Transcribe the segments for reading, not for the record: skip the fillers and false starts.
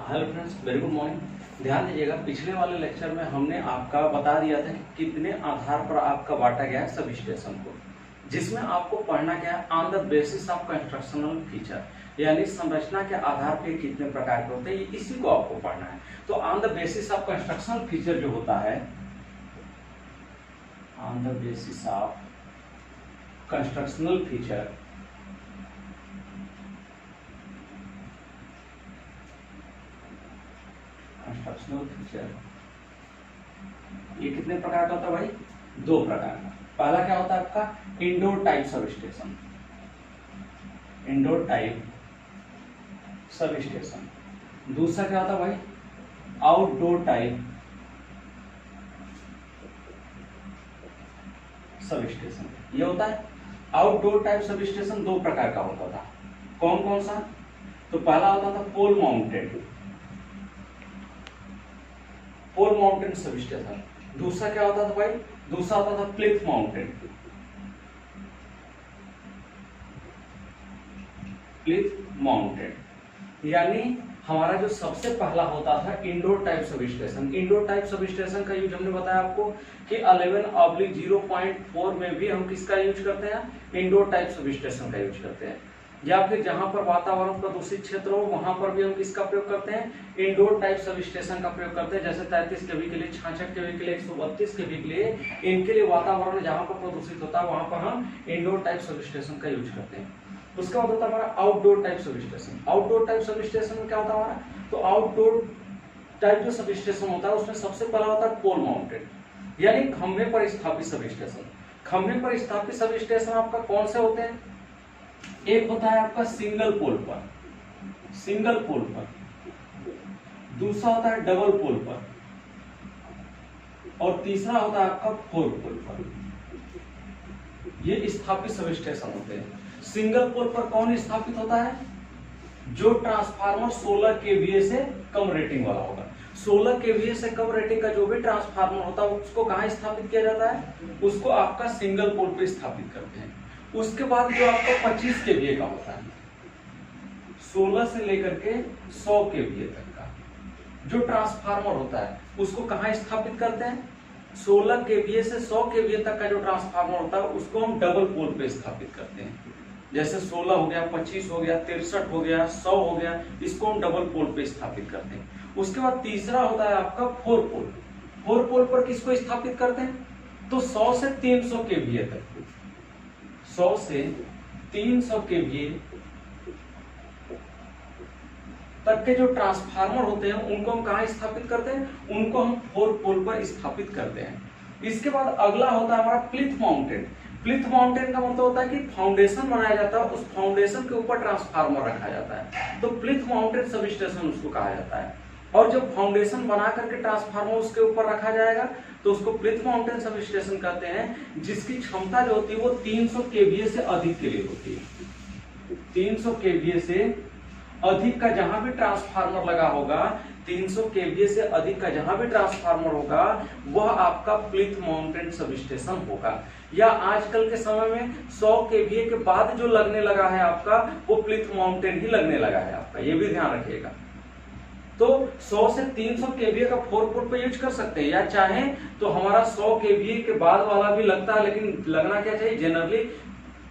Hello friends, very good morning. ध्यान दीजिएगा, पिछले वाले लेक्चर में हमने आपका बता दिया था कि कितने आधार पर आपका बांटा गया है सब स्टेशन को, जिसमें आपको पढ़ना क्या है, on the basis of constructional feature, यानी संरचना के आधार पर कितने प्रकार के होते हैं, इसी को आपको पढ़ना है। तो on the basis of constructional feature जो होता है, on the basis of constructional feature, constructional feature ये कितने प्रकार का होता है भाई? दो प्रकार का। पहला क्या होता है आपका indoor type sub station, indoor type sub station. दूसरा क्या होता है भाई? Outdoor type sub station. ये होता है आउटडोर टाइप सब स्टेशन। दो प्रकार का होता था। कौन कौन सा? तो पहला होता था पोल माउंटेड, पोल माउंटेन सब स्टेशन। दूसरा क्या होता था भाई? दूसरा होता था प्लिथ माउंटेन, प्लिथ माउंटेन। यानी हमारा जो सबसे पहला होता था indoor type sub station. Indoor type sub station का यूज हमने बताया आपको कि 11/0.4 में भी हम किसका यूज करते हैं? इंडोर टाइप सब स्टेशन का यूज करते हैं। या फिर जहां पर वातावरण प्रदूषित क्षेत्र हो वहां पर भी हम किसका प्रयोग करते हैं? इंडोर टाइप सब स्टेशन का प्रयोग करते हैं। जैसे 33 केवी के लिए, 66 केवी के लिए, 132 केवी के लिए, इनके लिए वातावरण जहां पर प्रदूषित होता है वहां पर हम इंडोर टाइप सब स्टेशन का यूज करते हैं। उसके बाद होता है हमारा outdoor type sub station. Outdoor type sub station में क्या होता है हमारा? तो आउटडोर टाइप जो सब स्टेशन होता है उसमें सबसे पहला होता है पोल माउंटेड, यानी खंभे पर स्थापित सब स्टेशन। खंभे पर स्थापित सब स्टेशन आपका कौन से होते हैं? एक होता है आपका सिंगल पोल पर, सिंगल पोल पर। दूसरा होता है डबल पोल पर, और तीसरा होता है आपका फोर पोल पर। ये स्थापित सब स्टेशन होते हैं। सिंगल पोल पर कौन स्थापित होता है? जो ट्रांसफार्मर 16 केवीए से कम रेटिंग वाला होगा। 16 केवीए से कम रेटिंग का जो भी ट्रांसफार्मर होता है उसको कहां स्थापित किया जाता है? उसको आपका सिंगल पोल पे स्थापित करते हैं। उसके बाद जो आपका 25 केवीए का होता है, 16 से लेकर के 100 केवीए तक का जो ट्रांसफार्मर होता है उसको कहां स्थापित करते हैं? 16 केवीए से 100 केवीए तक का जो ट्रांसफार्मर होता है उसको हम डबल पोल पे स्थापित करते हैं। जैसे 16 हो गया, 25 हो गया, 63 हो गया, 100 हो गया, इसको हम डबल पोल पे स्थापित करते हैं। उसके बाद तीसरा होता है आपका फोर पोल। फोर पोल पर किसको स्थापित करते हैं? तो 100 से 300 केवीए तक, 100 से 300 केवीए तक के जो ट्रांसफार्मर होते हैं उनको हम कहां स्थापित करते हैं? उनको हम फोर पोल पर स्थापित करते हैं। इसके बाद अगला होता है हमारा प्लिथ माउंटेन। प्लिथ माउंटेन का मतलब होता है कि फाउंडेशन बनाया जाता है, उस फाउंडेशन के ऊपर ट्रांसफार्मर रखा जाता है, तो प्लिथ माउंटेन सब स्टेशन उसको कहा जाता है। और जब फाउंडेशन बना करके ट्रांसफार्मर उसके ऊपर रखा जाएगा तो उसको प्लिथ माउंटेन सब स्टेशन कहते हैं, जिसकी क्षमता जो होती है वो 300 केवीए से अधिक के लिए होती है। 300 केवीए से अधिक का जहां भी ट्रांसफार्मर लगा होगा, 300 केवीए से अधिक का जहां भी ट्रांसफार्मर होगा वह आपका प्लिथ माउंटेन सब स्टेशन होगा। या आजकल के समय में 100 केवीए के बाद जो लगने लगा है आपका वो प्लिथ माउंटेन ही लगने लगा है आपका, ये भी ध्यान रखिएगा। तो 100 से 300 केवीए का फोर पोल पे यूज कर सकते हैं, या चाहें तो हमारा 100 केवीए के बाद वाला भी लगता है, लेकिन लगना क्या चाहिए? जनरली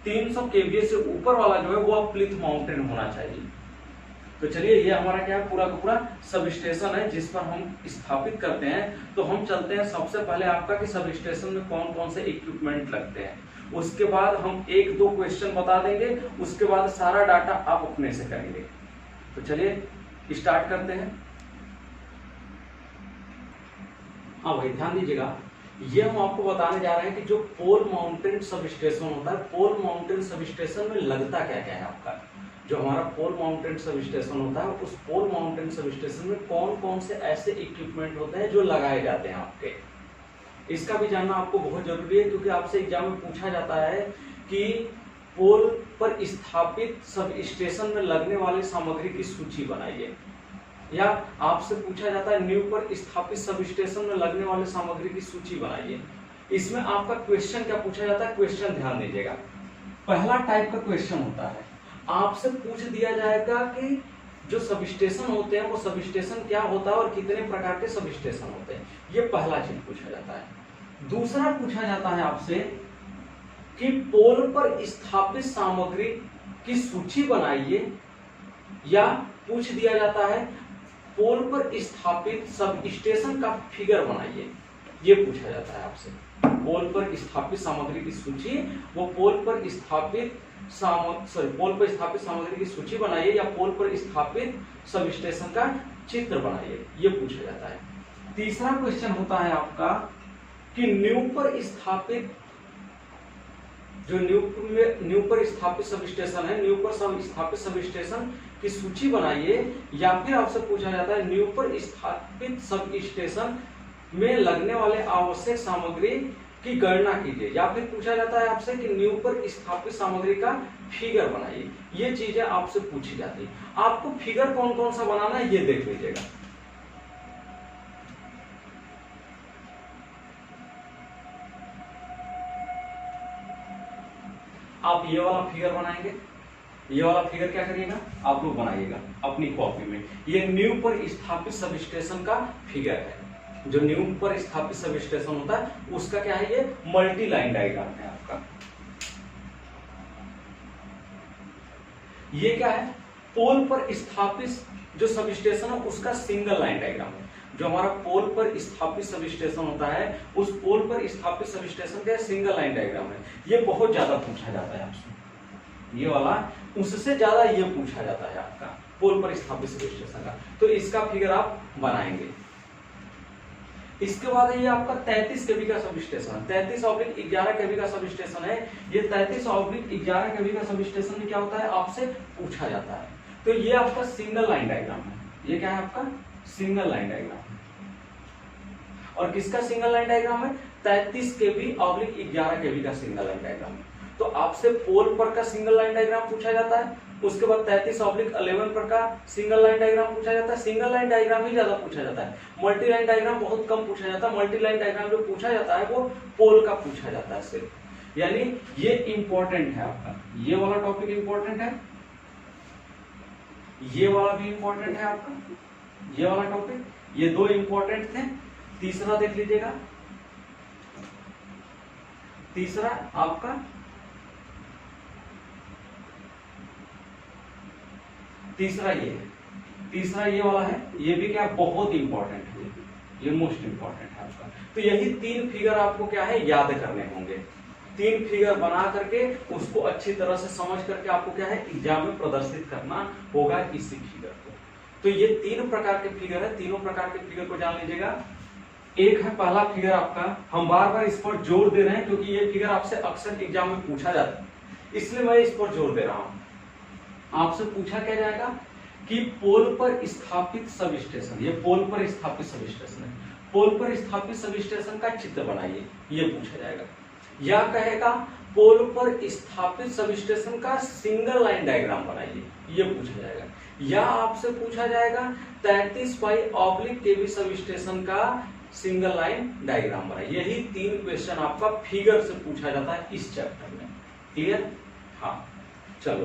300 केवीए से ऊपर वाला जो है वो प्लिथ माउंटेन होना चाहिए। तो चलिए, ये हमारा क्या है, पूरा का पूरा सब स्टेशन है जिस पर हम स्थापित करते हैं। तो हम चलते हैं सबसे पहले आपका कि सब स्टेशन में कौन कौन से इक्विपमेंट लगते हैं। उसके बाद हम एक दो क्वेश्चन बता देंगे, उसके बाद सारा डाटा आप अपने से करेंगे। तो चलिए स्टार्ट करते हैं। हाँ भाई, ध्यान दीजिएगा, ये हम आपको बताने जा रहे हैं कि जो पोल माउंटेन सब स्टेशन होता है, पोल माउंटेन सब स्टेशन में लगता क्या क्या है आपका। जो हमारा पोल माउंटेन सब स्टेशन होता है उस पोल माउंटेन सब स्टेशन में कौन कौन से ऐसे इक्विपमेंट होते हैं जो लगाए जाते हैं आपके, इसका भी जानना आपको बहुत जरूरी है। क्योंकि आपसे एग्जाम में पूछा जाता है कि पोल पर स्थापित सब स्टेशन में लगने वाली सामग्री की सूची बनाइए, या आपसे पूछा जाता है नींव पर स्थापित सब स्टेशन में लगने वाले सामग्री की सूची बनाइए। इसमें आपका क्वेश्चन क्या पूछा जाता है? क्वेश्चन ध्यान दीजिएगा, पहला टाइप का क्वेश्चन होता है, आपसे पूछ दिया जाएगा कि जो सब स्टेशन होते हैं वो सब स्टेशन क्या होता है और कितने प्रकार के सब स्टेशन होते हैं, ये पहला चीज पूछा जाता है। दूसरा पूछा जाता है आपसे कि पोल पर स्थापित सामग्री की सूची बनाइए, या पूछ दिया जाता है पोल पर स्थापित सब स्टेशन का फिगर बनाइए, ये पूछा जाता है आपसे। पोल पर स्थापित सामग्री की सूची, वो पोल पर स्थापित सामग्री की सूची बनाइए या पोल पर स्थापित सब स्टेशन का चित्र बनाइए, ये पूछा जाता है। तीसरा क्वेश्चन होता है आपका कि न्यू पर स्थापित सब स्टेशन है, न्यू पर स्थापित सब स्टेशन की सूची बनाइए, या फिर आपसे पूछा जाता है न्यू पर स्थापित सब स्टेशन में लगने वाले आवश्यक सामग्री की गणना कीजिए, या फिर पूछा जाता है आपसे कि न्यू पर स्थापित सामग्री का फिगर बनाइए। ये चीजें आपसे पूछी जाती है। आपको फिगर कौन कौन सा बनाना है ये देख लीजिएगा। आप ये वाला फिगर बनाएंगे, ये वाला फिगर क्या करिएगा आप लोग बनाइएगा अपनी कॉपी में। ये न्यू पर स्थापित सब स्टेशन का फिगर है। जो न्यू पर स्थापित सब स्टेशन होता है उसका क्या है, ये मल्टी लाइन डायग्राम है आपका। ये क्या है, पोल पर स्थापित जो सब स्टेशन है उसका सिंगल लाइन डायग्राम है। जो हमारा पोल पर स्थापित सब स्टेशन होता है उस पोल पर स्थापित सब स्टेशन का सिंगल लाइन डायग्राम है। ये बहुत ज्यादा पूछा जाता है आपसे, ये वाला उससे ज्यादा ये पूछा जाता है आपका पोल पर स्थापित सब स्टेशन का। तो इसका फिगर आप बनाएंगे। इसके बाद ये आपका 33 केवी का सब स्टेशन, 33/11 केवी का सब स्टेशन है। ये 33/11 केवी का सब स्टेशन में क्या होता है आपसे पूछा जाता है। तो ये आपका सिंगल लाइन डायग्राम है। ये क्या है आपका सिंगल लाइन डायग्राम। और किसका सिंगल लाइन डायग्राम है, 33 केवी/11 केवी का सिंगल लाइन डायग्राम है। तो आपसे पोल पर का सिंगल लाइन डायग्राम पूछा जाता है, उसके बाद 33/11 पर का सिंगल लाइन डायग्राम पूछा जाता है। सिंगल लाइन डायग्राम ही ज्यादा पूछा जाता है, मल्टी लाइन डायग्राम बहुत कम पूछा जाता है। मल्टी लाइन डायग्राम जो पूछा जाता है वो पोल का पूछा जाता है सिर्फ। यानी ये इंपॉर्टेंट है आपका, ये वाला टॉपिक इंपॉर्टेंट है, ये वाला भी इंपॉर्टेंट है आपका, ये वाला टॉपिक, ये दो इंपॉर्टेंट थे। तीसरा देख लीजिएगा, तीसरा आपका तीसरा ये है, तीसरा ये वाला है, ये भी क्या बहुत इंपॉर्टेंट है, ये मोस्ट इंपॉर्टेंट है आपका। तो यही 3 फिगर आपको क्या है याद करने होंगे। 3 फिगर बना करके उसको अच्छी तरह से समझ करके आपको क्या है एग्जाम में प्रदर्शित करना होगा इसी फिगर को। तो ये 3 प्रकार के फिगर है, तीनों प्रकार के फिगर को जान लीजिएगा। एक है पहला फिगर आपका, हम बार बार इस पर जोर दे रहे हैं क्योंकि ये फिगर आपसे अक्सर एग्जाम में पूछा जाता है, इसलिए मैं इस पर जोर दे रहा हूं। आपसे पूछा क्या जाएगा कि पोल पर स्थापित सब स्टेशन, ये पोल पर स्थापित सब स्टेशन है, पोल पर स्थापित सब स्टेशन का चित्र बनाइए, ये पूछा जाएगा। या कहेगा पोल पर स्थापित सब स्टेशन का सिंगल लाइन डायग्राम बनाइए, ये पूछा जाएगा। या आपसे पूछा जाएगा 33/केवी सब स्टेशन का सिंगल लाइन डायग्राम बनाइए। यही 3 क्वेश्चन आपका फिगर से पूछा जाता है इस चैप्टर में। क्लियर? हाँ, चलो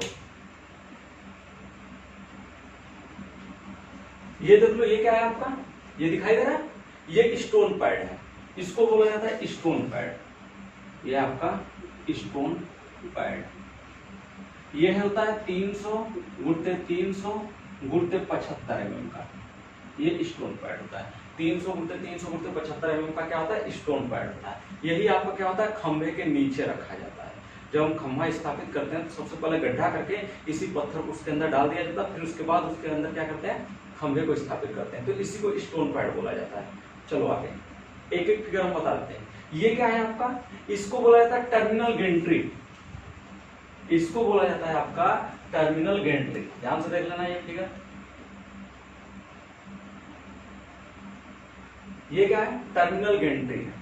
ये देख लो, ये क्या है आपका, ये दिखाई दे रहा है, ये स्टोन पैड है, इसको बोला जाता है स्टोन पैड। ये आपका स्टोन पैड, ये होता है 300 × 300 × 75 mm का, ये स्टोन पैड होता है। 300 × 300 × 75 mm का क्या होता है स्टोन पैड होता है। यही आपका क्या होता है खंभे के नीचे रखा जाता है। जब हम खंभा स्थापित करते हैं तो सबसे पहले गड्ढा करके इसी पत्थर को उसके अंदर डाल दिया जाता है, फिर उसके बाद उसके अंदर क्या करते हैं खंभे को स्थापित करते हैं, तो इसी को स्टोन पैड बोला जाता है। चलो आगे एक एक फिगर हम बता देते हैं। ये क्या है आपका, इसको बोला जाता है टर्मिनल गेंट्री, इसको बोला जाता है आपका टर्मिनल गेंट्री। ध्यान से देख लेना ये फिगर, ये क्या है टर्मिनल गेंट्री है।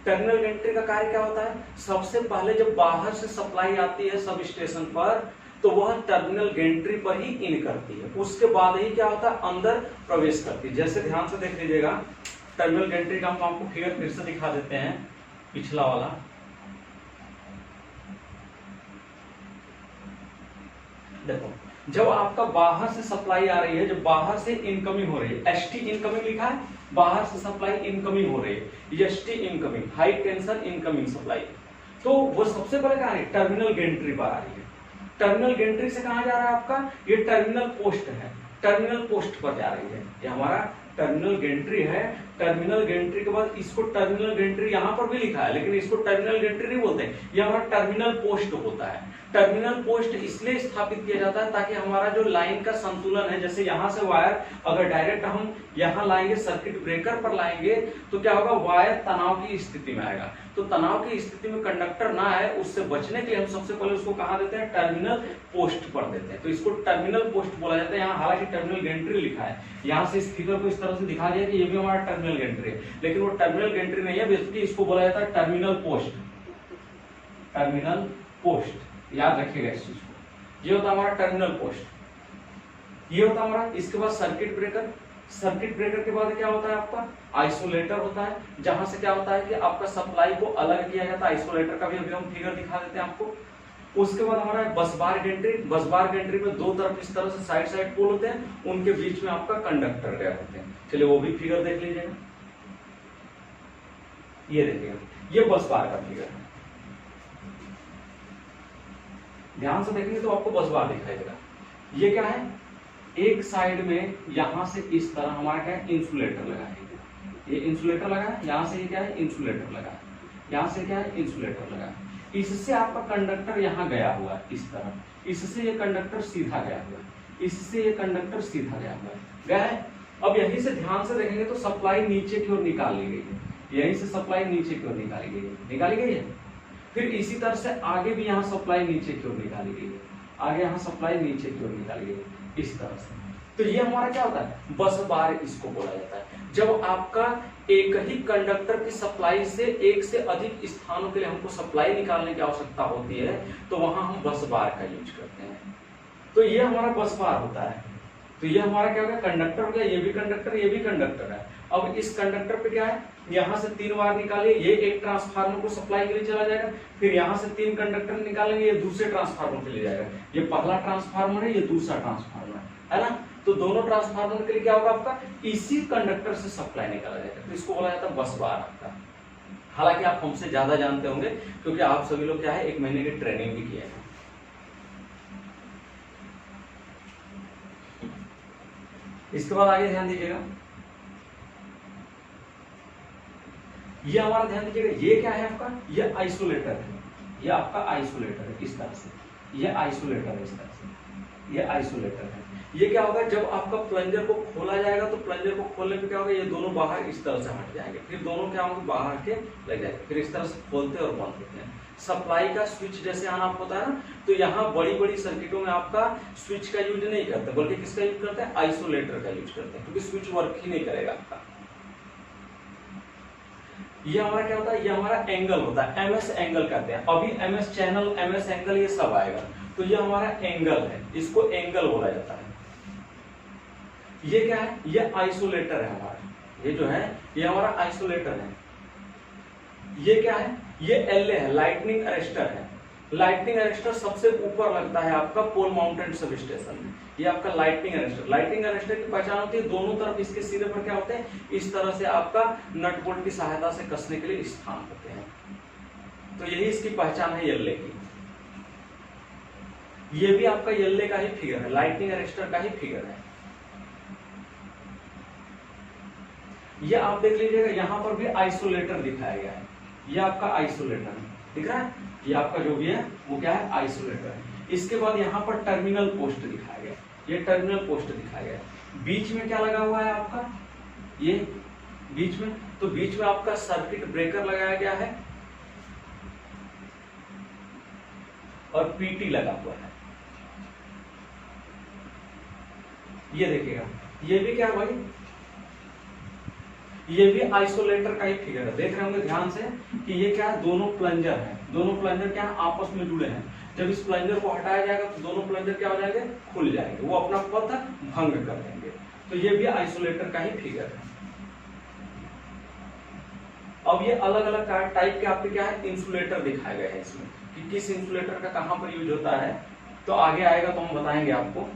टर्मिनल गेंट्री का कार्य क्या होता है, सबसे पहले जब बाहर से सप्लाई आती है सब स्टेशन पर तो वह टर्मिनल गेंट्री पर ही इन करती है, उसके बाद ही क्या होता है अंदर प्रवेश करती है। जैसे ध्यान से देख लीजिएगा टर्मिनल गेंट्री का हम आपको फिगर फिर से दिखा देते हैं, पिछला वाला। देखो जब आपका बाहर से सप्लाई आ रही है, जब बाहर से इनकमिंग हो रही है, एसटी इनकमिंग लिखा है, बाहर से सप्लाई इनकमिंग हो रही है, ST incoming, high tension incoming supply, तो वो सबसे पहले कहां है, टर्मिनल गेंट्री पर आ रही है। टर्मिनल गेंट्री से कहां जा रहा है आपका, ये टर्मिनल पोस्ट है, टर्मिनल पोस्ट पर जा रही है, ये हमारा टर्मिनल गेंट्री है। टर्मिनल गेंट्री के बाद इसको टर्मिनल गेंट्री यहां पर भी लिखा है, लेकिन इसको टर्मिनल गेंट्री नहीं बोलते, ये हमारा टर्मिनल पोस्ट होता है। टर्मिनल पोस्ट इसलिए स्थापित किया जाता है ताकि हमारा जो लाइन का संतुलन है, जैसे यहां से वायर अगर डायरेक्ट हम यहां लाएंगे, सर्किट ब्रेकर पर लाएंगे, तो क्या होगा, वायर तनाव की स्थिति में आएगा। तो तनाव की स्थिति में कंडक्टर ना आए, उससे बचने के लिए हम सबसे पहले उसको कहां देते हैं, टर्मिनल पोस्ट पर देते हैं। तो इसको टर्मिनल पोस्ट बोला जाता है। यहाँ हालांकि टर्मिनल गेंट्री लिखा है, यहाँ से इस फिगर को इस तरह से दिखा दिया कि ये भी हमारा टर्मिनल गेंट्री है, लेकिन वो टर्मिनल गेंट्री नहीं है, बेसिकली इसको बोला जाता है टर्मिनल पोस्ट। टर्मिनल पोस्ट याद रखिएगा इस चीज को, ये होता है हमारा टर्मिनल पोस्ट, ये होता है हमारा। इसके बाद सर्किट ब्रेकर, सर्किट ब्रेकर के बाद क्या होता है आपका, आइसोलेटर होता है, जहां से क्या होता है कि आपका सप्लाई को अलग किया जाता है। आइसोलेटर का भी अभी हम फिगर दिखा देते हैं आपको। उसके बाद हमारा बस बार गेंट्री, बस बार गेंट्री में दो तरफ इस तरह से साइड साइड पोल होते हैं, उनके बीच में आपका कंडक्टर गए होते हैं। चलिए वो भी फिगर देख लीजिएगा, ये देखिएगा, ये बस बार का फिगर है, ध्यान से देखेंगे तो आपको बस बार दिखाई देगा। ये क्या है, एक साइड में यहां से इस तरह हमारा क्या है, इंसुलेटर लगा है, ये इंसुलेटर लगा है, यहां से ये क्या है, इंसुलेटर लगा है, यहां से क्या है, इंसुलेटर लगा है। इससे आपका कंडक्टर यहां गया हुआ है इस तरह, इससे ये कंडक्टर सीधा गया हुआ है, इससे ये कंडक्टर सीधा गया हुआ है, गया है। अब यहीं से ध्यान से देखेंगे तो सप्लाई नीचे की ओर निकाल ली गई है, यहीं से सप्लाई नीचे की ओर निकाली गई है, निकाली गई है। फिर इसी तरह से आगे भी यहाँ सप्लाई नीचे की ओर निकाली गई है, आगे यहाँ सप्लाई नीचे की ओर निकाली गई है, इस तरह से। तो ये हमारा क्या होता है, बस बार इसको बोला जाता है। जब आपका एक ही कंडक्टर की सप्लाई से एक से अधिक स्थानों के लिए हमको सप्लाई निकालने की आवश्यकता होती है, तो वहां हम बस बार का यूज करते हैं। तो ये हमारा बस बार होता है। तो ये हमारा क्या होगा, कंडक्टर हो गया, ये भी कंडक्टर, ये भी कंडक्टर है। अब इस कंडक्टर पे क्या है, यहां से 3 बार निकालिए, ये एक ट्रांसफार्मर को सप्लाई के लिए चला जाएगा, फिर यहां से 3 कंडक्टर निकालेंगे, ये दूसरे ट्रांसफार्मर के लिए जाएगा। ये पहला ट्रांसफार्मर है, ये दूसरा ट्रांसफार्मर है ना। तो दोनों ट्रांसफार्मर के लिए क्या होगा, आपका इसी कंडक्टर से सप्लाई निकाला जाएगा, तो इसको बोला जाता है बस बार आपका। हालांकि आप हमसे ज्यादा जानते होंगे, क्योंकि आप सभी लोग क्या है, 1 महीने की ट्रेनिंग भी किया है। इसके बाद आगे ध्यान दीजिएगा, ये हमारा ध्यान दीजिएगा, ये क्या है आपका, ये आइसोलेटर है, ये आपका आइसोलेटर है इस तरह से, ये आइसोलेटर है इस तरह से, ये आइसोलेटर है। ये क्या होगा, जब आपका प्लंजर को खोला जाएगा तो प्लंजर को खोलने पे क्या होगा, ये दोनों बाहर इस तरह से हट जाएंगे, फिर दोनों क्या होंगे, बाहर के लग जाएंगे, फिर इस तरह से खोलते और बंद होते हैं। सप्लाई का स्विच जैसे ऑन ऑफ होता है ना, तो यहाँ बड़ी बड़ी सर्किटों में आपका स्विच का यूज नहीं करते, बल्कि किसका यूज करते हैं, आइसोलेटर का यूज करते हैं, क्योंकि स्विच वर्क ही नहीं करेगा आपका। ये हमारा क्या होता है, ये हमारा एंगल होता है, एमएस एंगल कहते हैं। अभी एमएस चैनल, एमएस एंगल ये सब आएगा। तो ये हमारा एंगल है, इसको एंगल बोला जाता है। ये क्या है, ये आइसोलेटर है हमारा, ये जो है ये हमारा आइसोलेटर है। ये क्या है, ये एलए है, लाइटनिंग अरेस्टर है। लाइटनिंग अरेस्टर सबसे ऊपर लगता है आपका पोल माउंटेड सब स्टेशन में, ये आपका लाइटनिंग अरेस्टर। लाइटनिंग अरेस्टर की पहचान होती है, दोनों तरफ इसके सिरे पर क्या होते हैं, इस तरह से आपका नट बोल्ट की सहायता से कसने के लिए स्थान होते हैं। तो यही इसकी पहचान है एलए की। ये भी आपका एलए का ही फिगर है, लाइटनिंग अरेस्टर का ही फिगर है। ये आप देख लीजिएगा, यहां पर भी आइसोलेटर दिखाया गया है, ये आपका आइसोलेटर है, दिख रहा है, ये आपका जो भी है वो क्या है, आइसोलेटर है। इसके बाद यहाँ पर टर्मिनल पोस्ट दिखाया गया, ये टर्मिनल पोस्ट दिखाया गया। बीच में क्या लगा हुआ है आपका, ये बीच में, तो बीच में आपका सर्किट ब्रेकर लगाया गया है और पीटी लगा हुआ है। ये देखिएगा, ये भी क्या है भाई, ये भी आइसोलेटर का ही फिगर है। देख रहे होंगे ध्यान से कि ये क्या है, दोनों प्लंजर हैं, दोनों प्लंजर क्या है, आपस में जुड़े हैं। जब इस प्लंजर को हटाया जाएगा तो दोनों प्लंजर क्या हो जाएंगे, खुल जाएंगे, वो अपना पथ भंग कर देंगे। तो ये भी आइसोलेटर का ही फिगर है। अब ये अलग अलग टाइप के आपके क्या है, इंसुलेटर दिखाए गए हैं इसमें, कि किस इंसुलेटर का कहां पर यूज होता है। तो आगे आएगा तो हम बताएंगे आपको।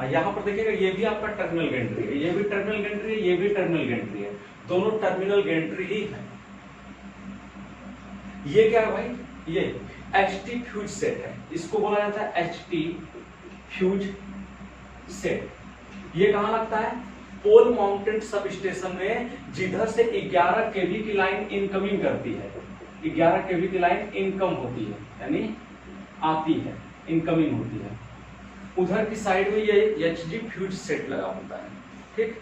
यहाँ पर देखिएगा ये भी आपका टर्मिनल गेंट्री है, ये भी टर्मिनल गेंट्री है, ये भी टर्मिनल गेंट्री है, दोनों टर्मिनल गेंट्री ही है। ये क्या है भाई, ये एचटी फ्यूज सेट है, इसको बोला जाता है एचटी फ्यूज सेट। ये कहां लगता है, पोल माउंटेड सब स्टेशन में, जिधर से 11 केवी की लाइन इनकमिंग करती है, 11 केवी की लाइन इनकम होती है, यानी आती है, इनकमिंग होती है, उधर की साइड में ये एचडी फ्यूज सेट लगा होता है। ठीक,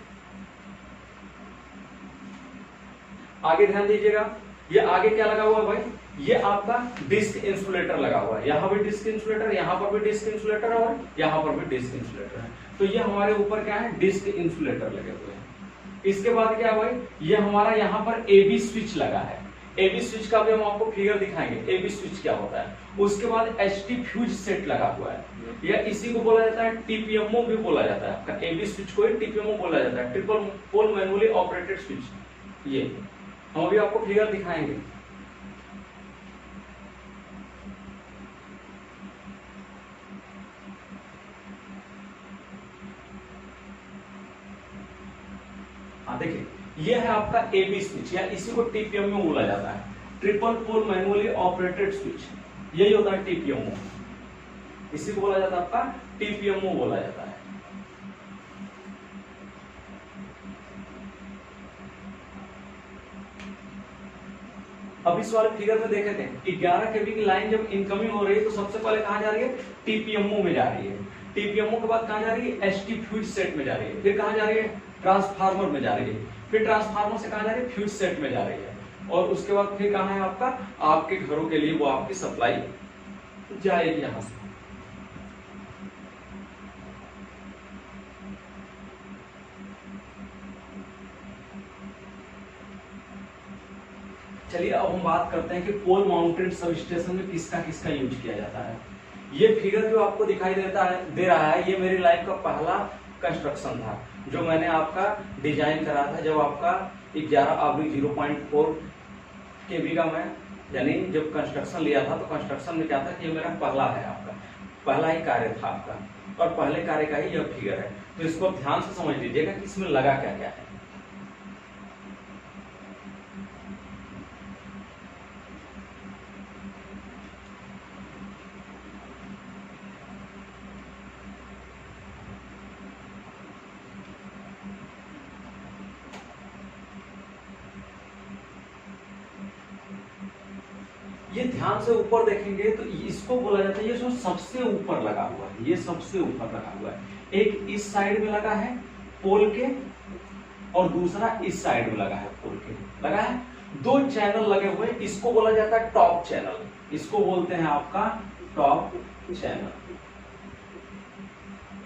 आगे ध्यान दीजिएगा, ये आगे क्या लगा हुआ है भाई, ये आपका डिस्क इंसुलेटर लगा हुआ है, यहां भी डिस्क इंसुलेटर, यहां पर भी डिस्क इंसुलेटर और यहां पर भी डिस्क इंसुलेटर है। तो ये हमारे ऊपर क्या है, डिस्क इंसुलेटर लगे हुए हैं। इसके बाद क्या है भाई, ये हमारा यहाँ पर एबी स्विच लगा है, एबी स्विच का भी हम आपको फिगर दिखाएंगे, एबी स्विच क्या होता है। उसके बाद एचटी फ्यूज सेट लगा हुआ है, या इसी को बोला जाता है टीपीएमओ भी बोला जाता है, आपका एबी स्विच को ही टीपीएमओ बोला जाता है, triple pole manually operated switch. ये हम अभी आपको फिगर दिखाएंगे। देखिए ये है आपका एबी स्विच, या इसी को टीपीएमओ बोला जाता है, triple pole manually operated switch, यही होता है टीपीएमओ, इसी को बोला जाता है आपका टीपीएमओ बोला जाता है। अब इस वाले फिगर में देखे थे 11 केवी की लाइन जब इनकमिंग हो रही है तो सबसे पहले कहां जा रही है, टीपीएमओ में जा रही है, टीपीएमओ के बाद कहां जा रही है, एचटी फ्यूज सेट में जा रही है, फिर कहां जा रही है, ट्रांसफार्मर में जा रही है, फिर ट्रांसफार्मर से कहां जा रही है, फ्यूज सेट में जा रही है, और उसके बाद फिर कहां है आपका, आपके घरों के लिए वो आपकी सप्लाई जाएगी यहां से। चलिए अब हम बात करते हैं कि पोल माउंटेड सब स्टेशन में किसका किसका यूज किया जाता है। ये फिगर जो आपको दिखाई दे रहा है, ये मेरी लाइफ का पहला कंस्ट्रक्शन था जो मैंने आपका डिजाइन करा था, जब आपका 11/0.4 केवी का मैं यानी जब कंस्ट्रक्शन लिया था, तो कंस्ट्रक्शन में क्या था कि ये मेरा पहला है, आपका पहला ही कार्य था आपका, और पहले कार्य का ही यह फिगर है। तो इसको आप ध्यान से समझ लीजिएगा कि इसमें लगा क्या क्या है। ये ध्यान से ऊपर देखेंगे तो इसको बोला जाता है, ये जो सबसे ऊपर लगा हुआ है, ये सबसे ऊपर लगा हुआ है, एक इस साइड में लगा है पोल के, और दूसरा इस साइड में लगा है पोल के, लगा है, दो चैनल लगे हुए, इसको बोला जाता है टॉप चैनल, इसको बोलते हैं आपका टॉप चैनल।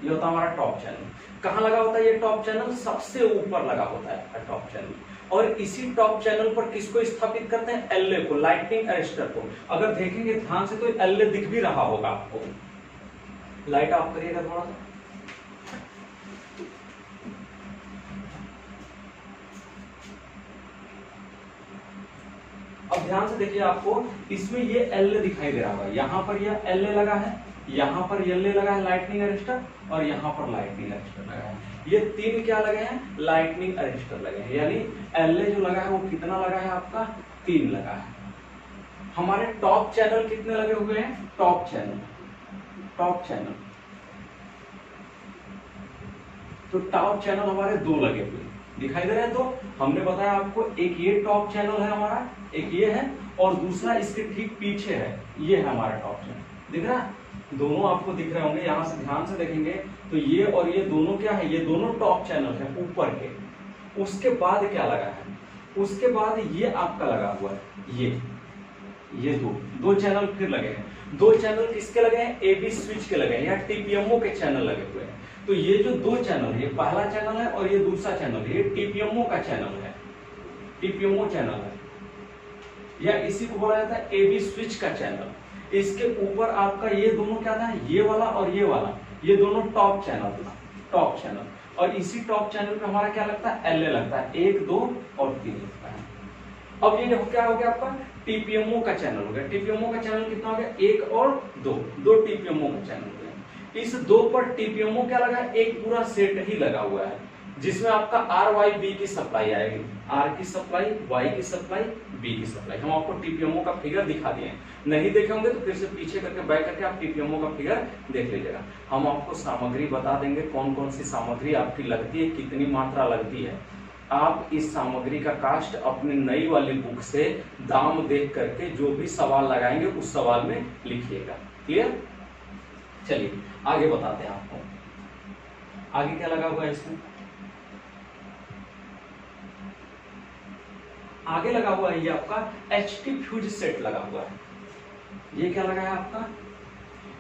ये होता है हमारा टॉप चैनल। कहां लगा होता है ये टॉप चैनल, सबसे ऊपर लगा होता है टॉप चैनल, और इसी टॉप चैनल पर किसको स्थापित करते हैं, एलए को, लाइटनिंग अरेस्टर को। अगर देखेंगे ध्यान से तो एलए दिख भी रहा होगा आपको, लाइट ऑफ करिएगा थोड़ा सा। अब ध्यान से देखिए, आपको इसमें ये एलए दिखाई दे रहा होगा, यहाँ पर यह एलए लगा है, यहाँ पर एलए लगा है लाइटनिंग अरेस्टर, और यहाँ पर लाइटनिंग अरेस्टर लगा है। ये तीन क्या लगे हैं, लाइटनिंग अरेस्टर लगे हैं, यानी एलए जो लगा है वो कितना लगा है आपका, 3 लगा है। हमारे टॉप चैनल कितने लगे हुए हैं, टॉप चैनल तो टॉप चैनल हमारे 2 लगे हुए दिखाई दे रहे हैं। तो हमने बताया आपको, एक ये टॉप चैनल है हमारा, एक ये है, और दूसरा इसके ठीक पीछे है, ये है हमारा टॉप चैनल, दिख रहा है, दोनों आपको दिख रहे होंगे। यहां से ध्यान से देखेंगे तो ये और ये दोनों क्या है, ये दोनों टॉप चैनल है ऊपर के। उसके बाद क्या लगा है, उसके बाद ये आपका लगा हुआ है, ये दो चैनल फिर लगे हैं। 2 चैनल किसके लगे हैं, एबी स्विच के लगे हैं, या टीपीएमओ के चैनल लगे हुए हैं। तो ये जो 2 चैनल है, पहला चैनल है और ये दूसरा चैनल है, ये टीपीएमओ का चैनल है, टीपीएमओ चैनल है, या इसी को बोला जाता है एबी स्विच का चैनल। इसके ऊपर आपका ये दोनों क्या था, ये वाला और ये वाला, ये दोनों टॉप चैनल था, टॉप चैनल। और इसी टॉप चैनल पे हमारा क्या लगता है, एलए लगता है, 1, 2 और 3 लगता है। अब ये क्या हो गया आपका टीपीएमओ का चैनल हो गया। टीपीएमओ का चैनल कितना हो गया, एक और दो टीपीएमओ का चैनल हो गया। इस दो पर टीपीएमओ क्या लगा है, एक पूरा सेट ही लगा हुआ है जिसमें आपका आर वाई बी की सप्लाई आएगी, आर की सप्लाई, वाई की सप्लाई, बी की सप्लाई। हम आपको टीपीएमओ का फिगर दिखा दिए हैं, नहीं देखे होंगे तो फिर से पीछे करके बैक करके आप टीपीएमओ का फिगर देख लीजिएगा। हम आपको सामग्री बता देंगे कौन कौन सी सामग्री आपकी लगती है, कितनी मात्रा लगती है। आप इस सामग्री का कास्ट अपनी नई वाली बुक से दाम देख करके जो भी सवाल लगाएंगे उस सवाल में लिखिएगा। क्लियर? चलिए आगे बताते हैं आपको, आगे क्या लगा हुआ है इसमें। आगे लगा हुआ है ये आपका HT फ्यूज सेट लगा हुआ है। ये क्या लगा है आपका,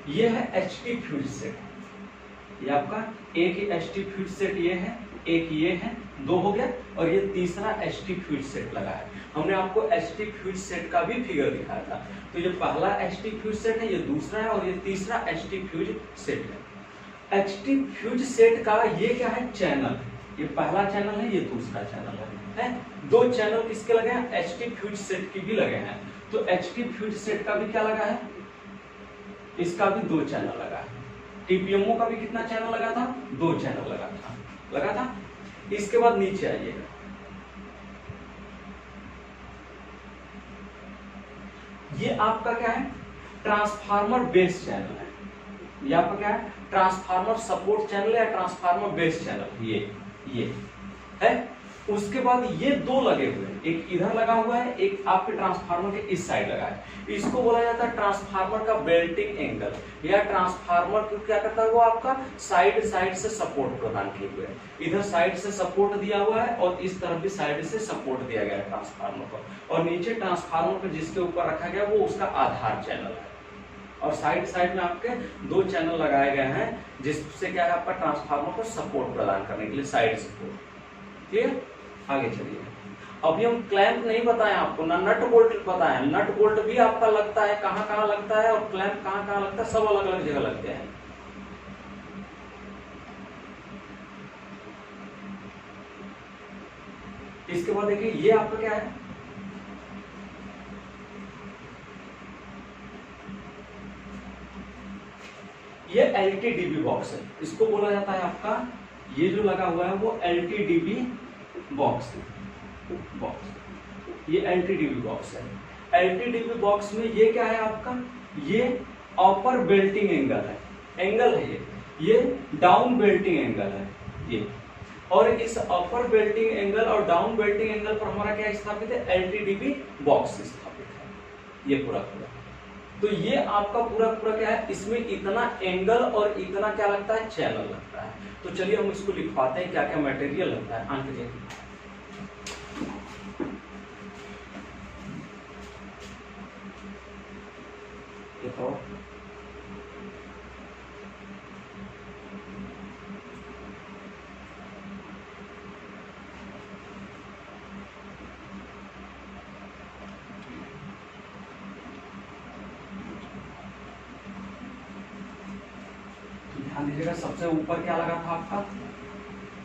ये है HT फ्यूज सेट। ये आपका एक ही HT फ्यूज सेट ये है, एक ये है, दो हो गया, और ये तीसरा HT फ्यूज सेट लगा है। हमने आपको HT फ्यूज सेट का भी फिगर दिखाया था। तो ये पहला HT फ्यूज सेट है, ये दूसरा है, और ये तीसरा HT फ्यूज सेट है। HT फ्यूज सेट का ये क्या है, चैनल। ये पहला चैनल है, ये दूसरा चैनल है। दो चैनल किसके लगे हैं, HT फ्यूज सेट की भी लगे हैं। तो HT फ्यूज सेट का भी क्या लगा है, इसका भी दो चैनल लगा है। टीपीएमओ का भी कितना चैनल लगा था, दो चैनल लगा था। इसके बाद नीचे आइएगा, ये आपका क्या है, ट्रांसफार्मर बेस चैनल है। ये आपका क्या है, ट्रांसफार्मर सपोर्ट चैनल या ट्रांसफार्मर बेस चैनल, ये है। उसके बाद ये दो लगे हुए हैं, एक इधर लगा हुआ है, एक आपके ट्रांसफार्मर के इस साइड लगा है। इसको बोला जाता है ट्रांसफार्मर का बेल्टिंग एंगल, या ट्रांसफार्मर को क्या करता है, वो आपका साइड से सपोर्ट प्रदान किए हुए है। इधर साइड से सपोर्ट दिया हुआ है और इस तरफ भी साइड से सपोर्ट दिया गया है ट्रांसफार्मर को, और नीचे ट्रांसफार्मर को जिसके ऊपर रखा गया वो उसका आधार चैनल है। और साइड में आपके दो चैनल लगाए गए हैं जिससे क्या है, आपका ट्रांसफार्मर को सपोर्ट प्रदान करने के लिए साइड सपोर्ट। क्लियर? आगे चलिए। अभी हम क्लैंप नहीं बताए आपको, ना नट बोल्ट बताए। नट बोल्ट भी आपका लगता है, कहाँ लगता है, और क्लैंप कहाँ लगता है, सब अलग अलग जगह लगते हैं। इसके बाद देखिए ये आपका क्या है, ये LTDB बॉक्स है। इसको बोला जाता है आपका, ये जो लगा हुआ है वो LTDB बॉक्स है। ये LTDB बॉक्स है। LTDB बॉक्स में ये क्या है आपका, ये अपर बेल्टिंग एंगल है, ये डाउन बेल्टिंग एंगल है ये। और इस अपर बेल्टिंग एंगल और डाउन बेल्टिंग एंगल पर हमारा क्या स्थापित है, LTDB बॉक्स स्थापित है। ये पूरा तो ये आपका पूरा क्या है, इसमें इतना एंगल और इतना क्या लगता है, चैनल लगता है। तो चलिए हम इसको लिखवाते हैं, क्या क्या मटेरियल लगता है। अंक जी देखो, ध्यान दीजिएगा, सबसे ऊपर क्या लगा था आपका,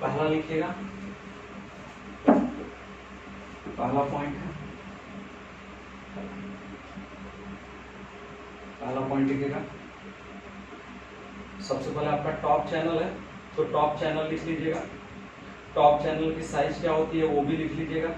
पहला लिखिएगा, पहला पॉइंट है, पहला पॉइंट लिखिएगा। सबसे पहले आपका टॉप चैनल है, तो टॉप चैनल लिख लीजिएगा। टॉप चैनल की साइज क्या होती है वो भी लिख लीजिएगा।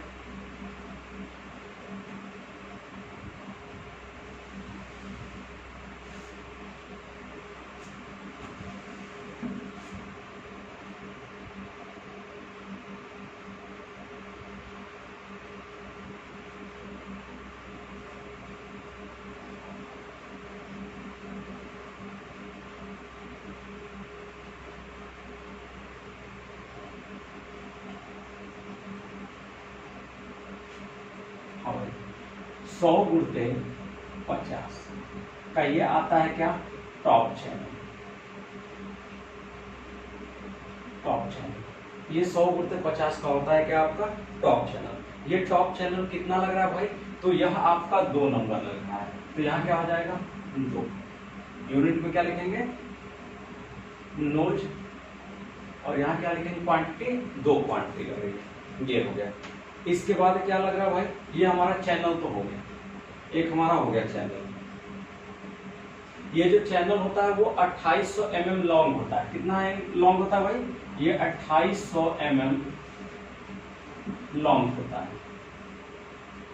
हाँ भाई, 100 गुणते 50 का ये आता है क्या, टॉप चैनल। ये 100 गुणते 50 का होता है क्या, आपका टॉप चैनल। ये टॉप चैनल कितना लग रहा है भाई, तो यह आपका 2 नंबर लग रहा है। तो यहाँ क्या हो जाएगा, 2। यूनिट में क्या लिखेंगे, नोज, और यहाँ क्या लिखेंगे, क्वांटिटी, 2 क्वांटिटी लगेगी। ये हो गया। इसके बाद क्या लग रहा है भाई, ये हमारा चैनल तो हो गया, एक हमारा हो गया चैनल। ये जो चैनल होता है वो 2800 mm लॉन्ग होता है। कितना लॉन्ग होता है भाई, ये 2800 mm लॉन्ग होता है।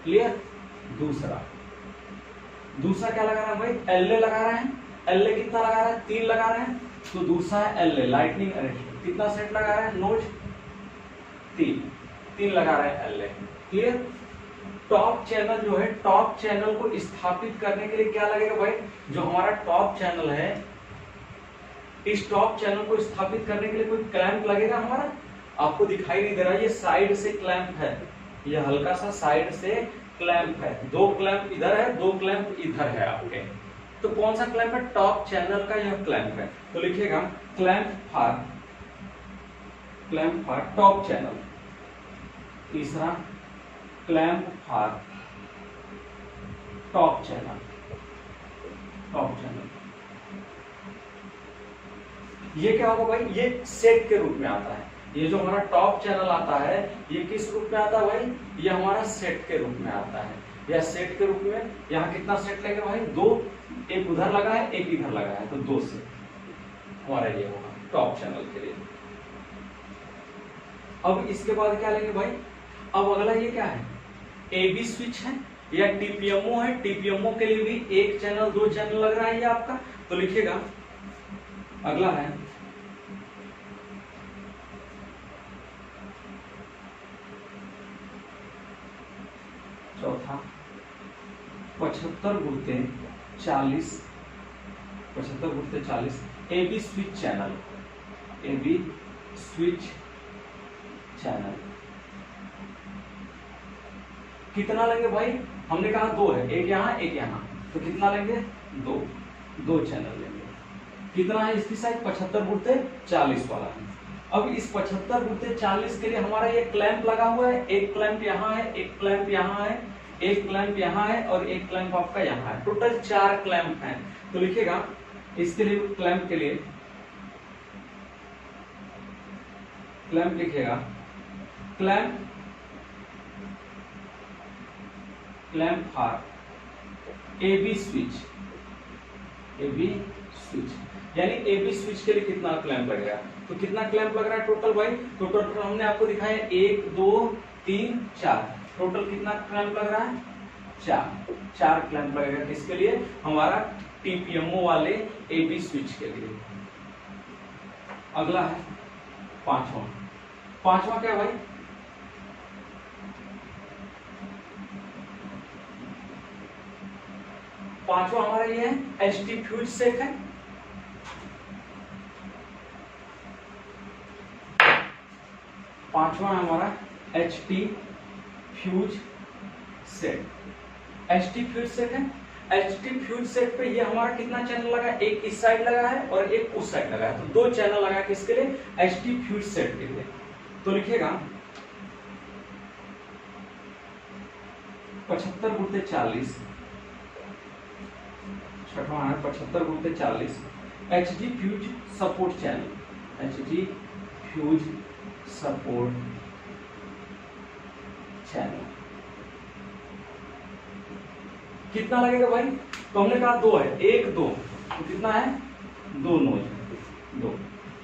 क्लियर। दूसरा क्या लगा रहा है भाई, एलए लगा रहे हैं। एलए कितना लगा रहा है, 3 लगा रहे हैं। तो दूसरा है एलए, लाइटनिंग अरेस्टर। कितना सेट लगा रहा है, नोज 3 लगा रहे हैं एलए। क्लियर। टॉप चैनल जो है, टॉप चैनल को स्थापित करने के लिए क्या लगेगा भाई, जो हमारा टॉप चैनल है, इस टॉप चैनल को स्थापित करने के लिए कोई क्लैंप लगेगा हमारा। आपको दिखाई नहीं दे रहा, ये साइड से क्लैंप है, ये हल्का सा साइड से क्लैंप है। 2 क्लैंप इधर है, 2 क्लैंप इधर है आपके। तो कौन सा क्लैंप है, टॉप चैनल का यह क्लैंप है। तो लिखिएगा क्लैंप फॉर टॉप चैनल। तीसरा क्लैंप फॉर टॉप चैनल। ये क्या होगा भाई, ये सेट के रूप में आता है। ये जो हमारा टॉप चैनल आता है, ये किस रूप में आता है भाई, ये हमारा सेट के रूप में आता है। या सेट के रूप में यहाँ कितना सेट लगेगा भाई, 2, एक उधर लगा है, एक इधर लगा है, तो 2 सेट हमारा ये होगा टॉप चैनल के लिए। अब इसके बाद क्या लेंगे भाई, अब अगला ये क्या है, एबी स्विच है या टीपीएमओ है। टीपीएमओ के लिए भी 1 चैनल 2 चैनल लग रहा है ये आपका। तो लिखिएगा अगला है चौथा 75/40 AB switch channel. AB switch channel कितना लेंगे भाई, हमने कहा 2 है, एक यहाँ एक यहाँ, तो कितना लेंगे, 2 चैनल लेंगे। कितना है इसकी साइज, 75/40 वाला है। अब इस 75/40 के लिए हमारा ये क्लैंप लगा हुआ है। एक क्लैंप यहाँ है, एक क्लैंप यहाँ है, एक क्लैंप यहाँ है और एक क्लैंप आपका यहाँ है। टोटल 4 क्लैंप हैं। तो लिखिएगा इसके लिए, क्लैंप के लिए क्लैंप लिखिएगा क्लैंप फॉर एबी स्विच। यानी एबी स्विच के लिए कितना क्लैंप लगेगा, तो कितना क्लैंप लग रहा है टोटल भाई, तो टोटल हमने आपको दिखाया 1 2 3 4, टोटल कितना क्लैंप लग रहा है, 4 क्लैंप लगेगा। किसके लिए, हमारा टीपीएमओ वाले एबी स्विच के लिए। अगला है पांचवा क्या भाई, पांचवा हमारा ये है एचटी फ्यूज सेट है। पांचवा हमारा HT fuse set. HT fuse set है। एचटी फ्यूज सेट पे ये हमारा कितना चैनल लगा है, एक इस साइड लगा है और एक उस साइड लगा है, तो 2 चैनल लगा है किसके लिए, एचटी फ्यूज सेट के लिए। तो लिखिएगा 75/40, छठवां है 75/40 HD fuse support channel. HD fuse support channel कितना लगेगा भाई, तो हमने कहा 2 है, 1 2, तो कितना है 2 नोज 2।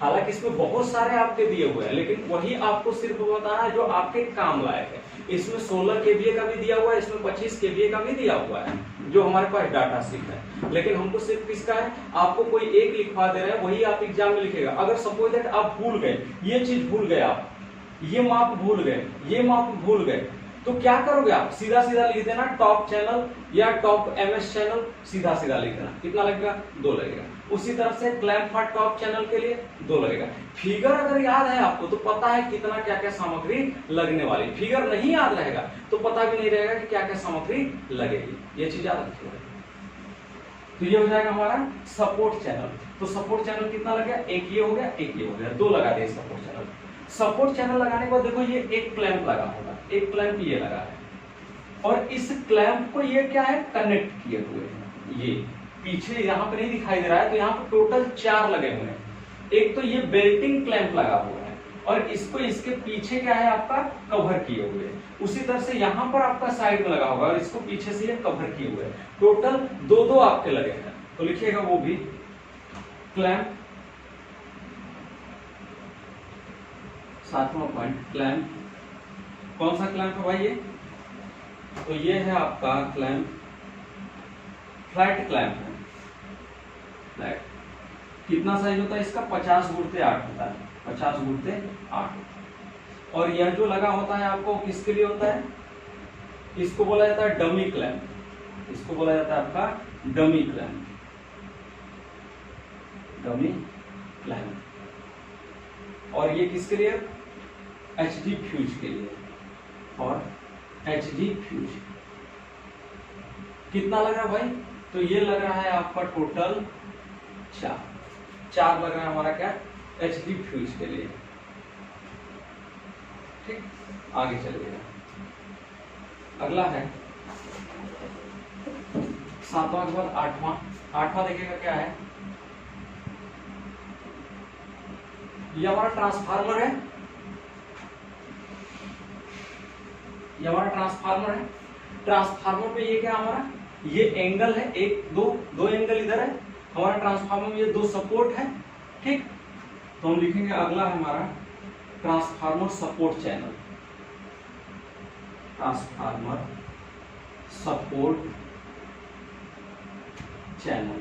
हालांकि इसमें बहुत सारे आपके दिए हुए हैं, लेकिन वही आपको सिर्फ बताना है जो आपके काम लायक है। इसमें 16 केवीए का भी दिया हुआ है, इसमें 25 केवीए का भी दिया हुआ है, जो हमारे पास डाटा शीट है। लेकिन हमको सिर्फ किसका है, आपको कोई एक लिखवा दे रहे हैं, वही आप एग्जाम में लिखेगा। अगर सपोज दैट आप भूल गए, ये चीज भूल गए, आप ये माप भूल गए, ये माप भूल गए, तो क्या करोगे आप, सीधा सीधा लिख देना टॉप चैनल या टॉप एमएस चैनल, सीधा सीधा लिख देना। कितना लगेगा, 2 लगेगा। उसी तरह से क्लैंप फॉर टॉप चैनल के लिए 2 लगेगा। फिगर अगर याद है आपको तो पता है कितना क्या क्या सामग्री लगने वाली। फिगर नहीं याद रहेगा तो पता भी नहीं रहेगा कि क्या क्या सामग्री लगेगी। ये चीज याद रखिएगा। तो ये हो जाएगा हमारा सपोर्ट चैनल। तो सपोर्ट चैनल कितना लग गया, एक ये हो गया, एक ये हो गया, 2 लगा दिए सपोर्ट चैनल। सपोर्ट चैनल लगाने के बाद देखो ये एक क्लैंप लगा होगा, एक क्लैंप ये लगा है और इस क्लैंप को ये क्या है, कनेक्ट किए हुए हैं। ये पीछे यहाँ पे नहीं दिखाई दे रहा है, तो यहाँ पे टोटल 4 लगे हुए हैं। एक तो ये बेल्टिंग क्लैंप लगा हुआ है और इसको इसके पीछे क्या है आपका कवर किए हुए। उसी तरह से यहाँ पर आपका साइड में लगा होगा और इसको पीछे से ये कवर किए हुए। टोटल दो दो आपके लगे हैं, तो लिखिएगा वो भी क्लैंप। 7वां point clamp. कौन सा क्लैंप है भाई ये? तो ये है आपका क्लैंप, फ्लैट क्लैंप है। फ्लैट कितना साइज होता है इसका? 50x8 होता है, 50x8। और यह जो लगा होता है आपको किसके लिए होता है? इसको बोला जाता है डमी क्लैंप। इसको बोला जाता है आपका डमी क्लैंप, डमी क्लैंप। और ये किसके लिए? एचडी फ्यूज के लिए। और एचडी फ्यूज कितना लग रहा है भाई? तो ये लग रहा है आपका टोटल 4 लग रहा है हमारा क्या? एचडी फ्यूज के लिए। ठीक, आगे चलिएगा। अगला है 7वां के बाद 8वां। 8वां देखिएगा क्या है? ये हमारा ट्रांसफार्मर है, ये हमारा ट्रांसफार्मर है। ट्रांसफार्मर पे ये क्या हमारा? ये एंगल है, एक दो एंगल इधर है। हमारा ट्रांसफार्मर में ये 2 सपोर्ट है। ठीक, तो हम लिखेंगे अगला है हमारा transformer support channel. Transformer support channel.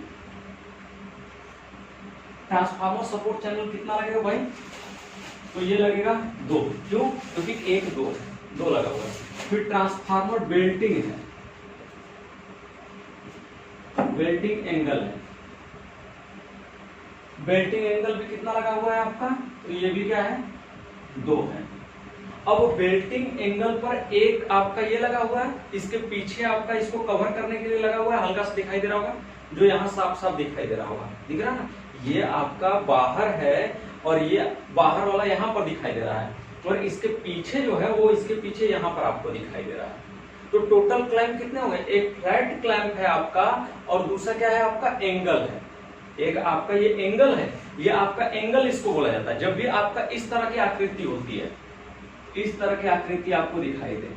Transformer support channel कितना लगेगा भाई? तो ये लगेगा 2। क्यों? क्योंकि 1 2 लगा हुआ है। फिर ट्रांसफार्मर बेल्टिंग है, बेल्टिंग एंगल है। बेल्टिंग एंगल भी कितना लगा हुआ है आपका? तो ये भी क्या है? 2 है। अब बेल्टिंग एंगल पर एक आपका ये लगा हुआ है, इसके पीछे आपका इसको कवर करने के लिए लगा हुआ है, हल्का सा दिखाई दे रहा होगा, जो यहाँ साफ साफ दिखाई दे रहा होगा। दिख रहा है ना? ये आपका बाहर है और ये बाहर वाला यहाँ पर दिखाई दे रहा है, और इसके पीछे जो है वो इसके पीछे यहाँ पर आपको दिखाई दे रहा है। तो टोटल क्लैंप कितने हो गए? एक फ्लैट क्लैंप है आपका, और दूसरा क्या है आपका? एंगल है। एक आपका ये एंगल है, ये आपका एंगल इसको बोला जाता है। जब भी आपका इस तरह की आकृति होती है, इस तरह की आकृति आपको दिखाई दे,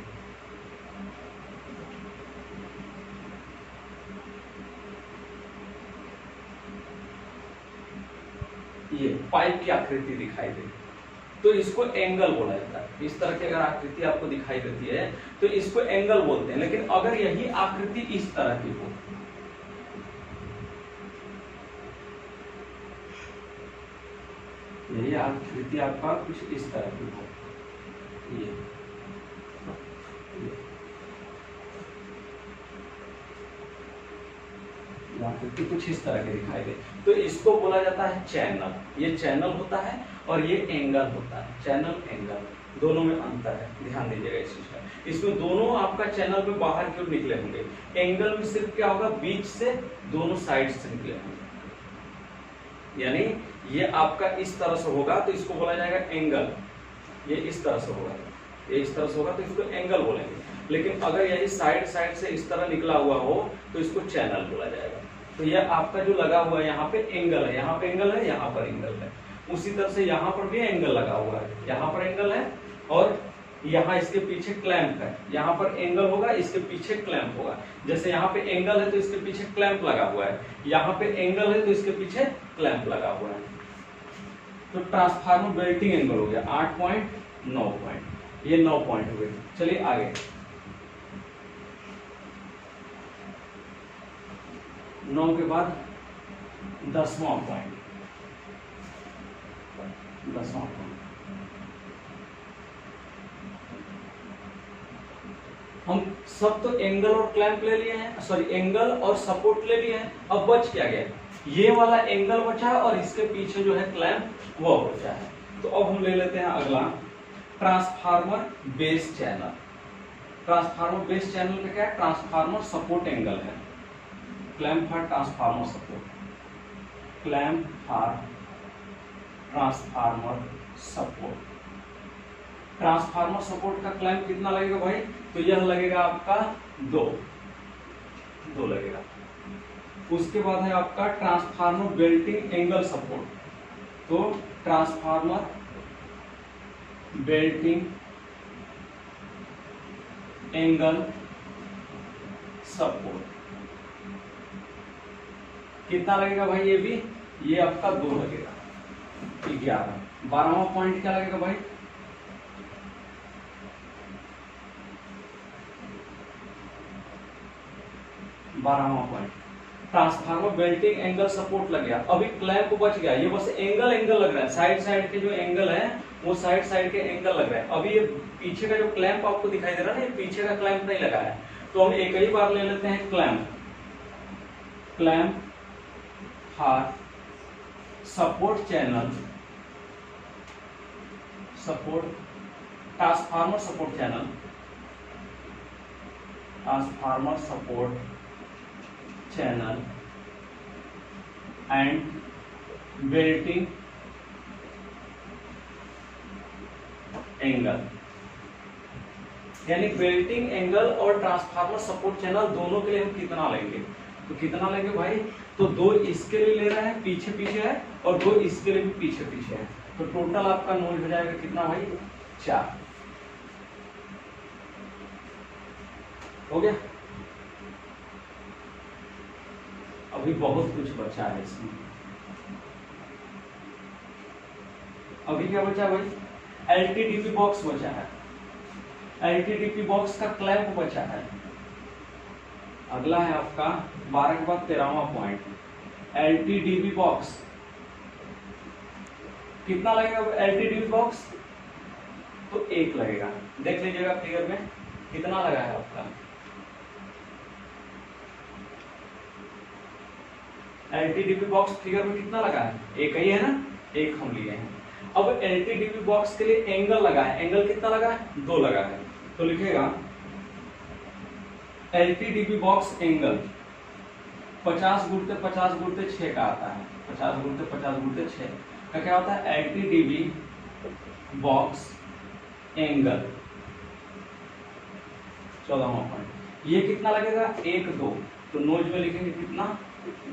ये पाइप की आकृति दिखाई दे, तो इसको एंगल बोला जाता है। इस तरह की अगर आकृति आपको दिखाई देती है तो इसको एंगल बोलते हैं। लेकिन अगर यही आकृति इस तरह की हो, यही आकृति आपका कुछ इस तरह की हो, ये आकृति कुछ इस तरह की दिखाई दे, तो इसको बोला जाता है चैनल। ये चैनल होता है और ये एंगल होता है। चैनल एंगल दोनों में अंतर है, ध्यान दीजिएगा इस चीज का। इसमें दोनों आपका चैनल पे बाहर की ओर निकले होंगे। एंगल में सिर्फ क्या होगा? बीच से दोनों साइड से निकले होंगे। यानी ये आपका इस तरह से होगा तो इसको बोला जाएगा एंगल। ये इस तरह से होगा, ये इस तरह से होगा तो इसको एंगल बोलेंगे। लेकिन अगर यही साइड से इस तरह निकला हुआ हो तो इसको चैनल बोला जाएगा। तो ये आपका जो लगा हुआ है यहाँ पे एंगल है, यहाँ पे एंगल है, यहाँ पर एंगल है। उसी तरह से यहाँ पर भी एंगल लगा हुआ है, यहाँ पर एंगल है और यहाँ इसके पीछे क्लैंप है। यहाँ पर एंगल होगा, इसके पीछे क्लैंप होगा। जैसे यहाँ पे एंगल है तो इसके पीछे क्लैंप लगा हुआ है, यहाँ पे एंगल है तो इसके पीछे क्लैंप लगा हुआ है। तो ट्रांसफार्मर बेल्टिंग एंगल हो गया 8 पॉइंट, 9 पॉइंट, ये 9 पॉइंट हो गए। चलिए आगे 9 के बाद 10वां पॉइंट। 10वां पॉइंट हम सब तो एंगल और क्लैंप ले लिए हैं, सॉरी एंगल और सपोर्ट ले लिए हैं। अब बच क्या गया? ये वाला एंगल बचा है और इसके पीछे जो है क्लैंप वो बचा है। तो अब हम ले लेते हैं अगला transformer base channel. Transformer base channel का क्या है? ट्रांसफार्मर सपोर्ट एंगल है। Clamp for transformer support, clamp for transformer support. Transformer support का क्लैंप कितना लगेगा भाई? तो यह लगेगा आपका 2 लगेगा। उसके बाद है आपका ट्रांसफार्मर बेल्टिंग एंगल सपोर्ट। तो ट्रांसफार्मर बेल्टिंग एंगल सपोर्ट। कितना लगेगा भाई? ये भी, ये आपका 2 लगेगा। 11। 12वां पॉइंट क्या लगेगा भाई? ट्रांसफार्मर बेल्टिंग एंगल सपोर्ट लग गया। अभी क्लैंप बच गया, ये बस एंगल लग रहा है, साइड के जो एंगल है वो साइड के एंगल लग रहा है। अभी ये पीछे का जो क्लैंप आपको दिखाई दे रहा है ना, ये पीछे का क्लैंप नहीं लगा है, तो हम एक ही बार ले लेते हैं clamp for support channel, support transformer support channel, transformer support channel and Belting angle. यानी बेल्टिंग एंगल और ट्रांसफार्मर सपोर्ट चैनल दोनों के लिए हम कितना लेंगे? तो कितना लेंगे भाई? तो 2 इसके लिए ले रहे हैं, पीछे पीछे है, और 2 इसके लिए भी पीछे पीछे है, तो टोटल आपका नोट हो जाएगा कितना भाई? 4 हो गया। अभी बहुत कुछ बचा है इसमें। अभी क्या बचा भाई? एलटीडीपी बॉक्स बचा है, एलटीडीपी बॉक्स का क्लैंप बचा है। अगला है आपका 12 के बाद 13वां पॉइंट, एलटीडीपी बॉक्स। कितना लगेगा एलटीडीपी बॉक्स? तो 1 लगेगा। देख लीजिएगा फिगर में कितना लगा है आपका। एलटीडीपी बॉक्स फिगर में कितना लगा है? 1 ही है ना, 1 हम लिए हैं। अब एलटीडीपी बॉक्स के लिए एंगल लगा है, एंगल कितना लगा है? 2 लगा है, तो लिखेगा एलटीडीपी बॉक्स एंगल 50 गुणित 50 गुणित 6 का आता है, 50 गुणित 50 गुणित 6 का क्या होता है? एलटीडीपी बॉक्स एंगल 14वां पॉइंट। ये कितना लगेगा? 1 2, तो नोट में लिखेंगे कितना?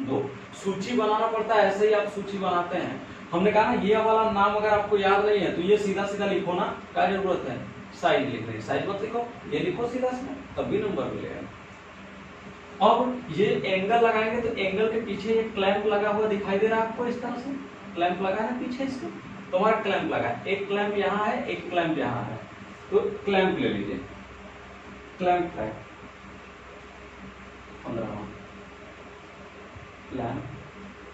2। सूची बनाना पड़ता है, ऐसे ही आप सूची बनाते हैं। हमने कहा ना, ये वाला नाम अगर आपको याद नहीं है तो ये सीधा सीधा लिखो ना, क्या जरूरत है? साइज लिख रहे, साइज मत लिखो, ये लिखो सीधा सीधा, तभी नंबर मिलेगा। अब ये एंगल लगाएंगे तो एंगल के पीछे ये क्लैंप लगा हुआ दिखाई दे रहा है आपको, इस तरह से क्लैंप लगा है पीछे इसके, तो हमारा क्लैंप लगा है, एक क्लैंप यहाँ है, एक क्लैंप यहाँ है, तो क्लैंप ले लीजिए, क्लैंप है 15वां क्लैंप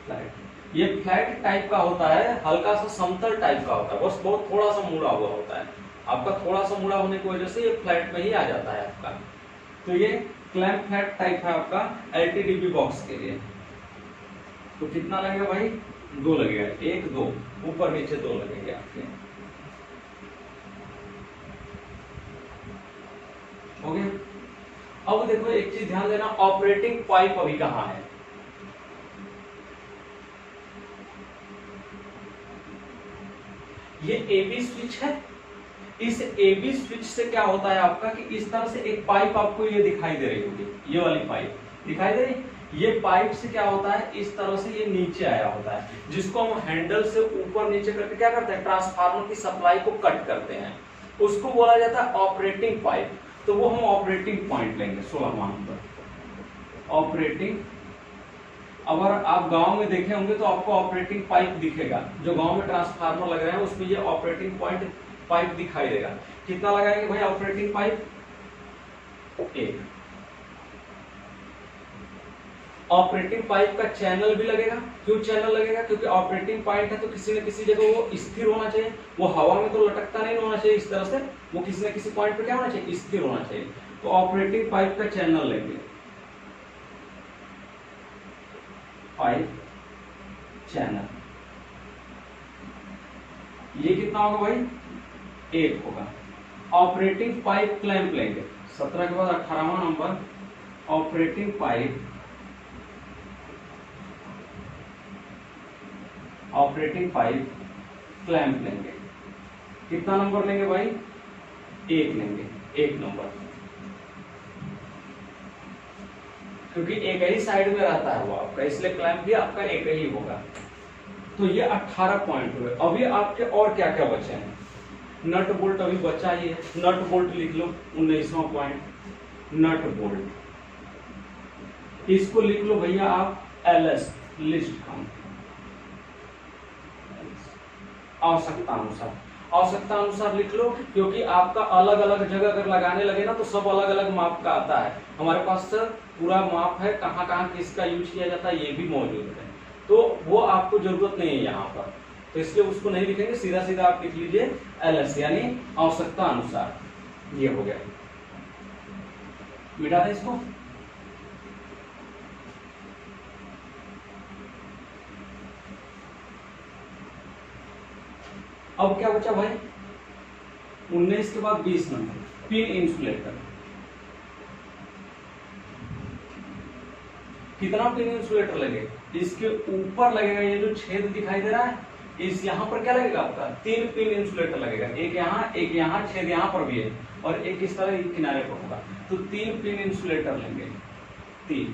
फ्लैट। ये फ्लैट टाइप का होता है, हल्का सा समतल टाइप का होता है, बस बहुत थोड़ा सा मुड़ा हुआ होता है। आपका थोड़ा सा मुड़ा होने की वजह से ये फ्लैट में ही आ जाता है आपका। तो ये क्लैंप फ्लैट टाइप है आपका एलटीडीपी बॉक्स के लिए। तो कितना लगेगा भाई? 2 लगेगा, 1 2, ऊपर नीचे 2 लगेंगे आपके। हो गया। अब देखो एक चीज ध्यान देना, ऑपरेटिंग पाइप अभी कहाँ है? ये एबी स्विच है। इस एबी स्विच से क्या होता है आपका कि इस तरह से एक पाइप आपको ये दिखाई दे रही होगी, ये वाली पाइप दिखाई दे रही। ये पाइप से क्या होता है, इस तरह से ये नीचे आया होता है, जिसको हम हैंडल से ऊपर नीचे करके क्या करते हैं, ट्रांसफार्मर की सप्लाई को कट करते हैं, उसको बोला जाता है ऑपरेटिंग पाइप। तो वो हम ऑपरेटिंग पॉइंट लेंगे 16वां नंबर, ऑपरेटिंग। अगर आप गांव में देखे होंगे तो आपको ऑपरेटिंग पाइप दिखेगा, जो गांव में ट्रांसफार्मर लग रहे हैं उसमें ये ऑपरेटिंग पॉइंट पाइप दिखाई देगा। कितना लगाएंगे भाई ऑपरेटिंग पाइप? 1। ऑपरेटिंग पाइप का चैनल भी लगेगा। क्यों चैनल लगेगा? क्योंकि ऑपरेटिंग पॉइंट है तो किसी न किसी जगह वो स्थिर होना चाहिए, वो हवा में तो लटकता नहीं होना चाहिए इस तरह से, वो किसी न किसी पॉइंट पे क्या होना चाहिए, स्थिर होना चाहिए। तो ऑपरेटिंग पाइप का चैनल लेंगे, पाइप चैनल। ये कितना होगा भाई? 1 होगा। ऑपरेटिंग पाइप क्लैंप लेंगे 17 के बाद 18वां number, operating pipe, operating pipe clamp लेंगे। कितना नंबर लेंगे भाई? 1 लेंगे, 1 नंबर, क्योंकि एक ही साइड में रहता है वो आपका, इसलिए क्लैंप भी आपका एक ही होगा। तो ये 18 पॉइंट हुए। अभी आपके और क्या क्या बचे हैं? नट बोल्ट अभी बचा ही है, नट बोल्ट लिख लो 19वां पॉइंट, नट बोल्ट। इसको लिख लो भैया आप एलएस, लिस्ट काउंट, आवश्यकता अनुसार, आवश्यकता अनुसार लिख लो, क्योंकि आपका अलग अलग जगह अगर लगाने लगे ना तो सब अलग अलग माप का आता है। हमारे पास पूरा माप है, कहाँ कहाँ किसका यूज किया जाता है ये भी मौजूद है, तो वो आपको जरूरत नहीं है यहाँ पर, तो इसलिए उसको नहीं लिखेंगे, सीधा सीधा आप लिख लीजिए एलएस यानी आवश्यकता अनुसार। ये हो गया, मिटा दें इसको। अब क्या बचा भाई, 19 के बाद 20 नंबर, पिन इंसुलेटर। कितना पिन इंसुलेटर लगे, इसके ऊपर लगेगा, ये जो छेद दिखाई दे रहा है इस यहाँ पर क्या लगेगा आपका 3 पिन इंसुलेटर लगेगा, एक यहाँ छेद यहाँ पर भी है और एक इस तरह किनारे पर होगा, तो 3 पिन इंसुलेटर लेंगे, 3।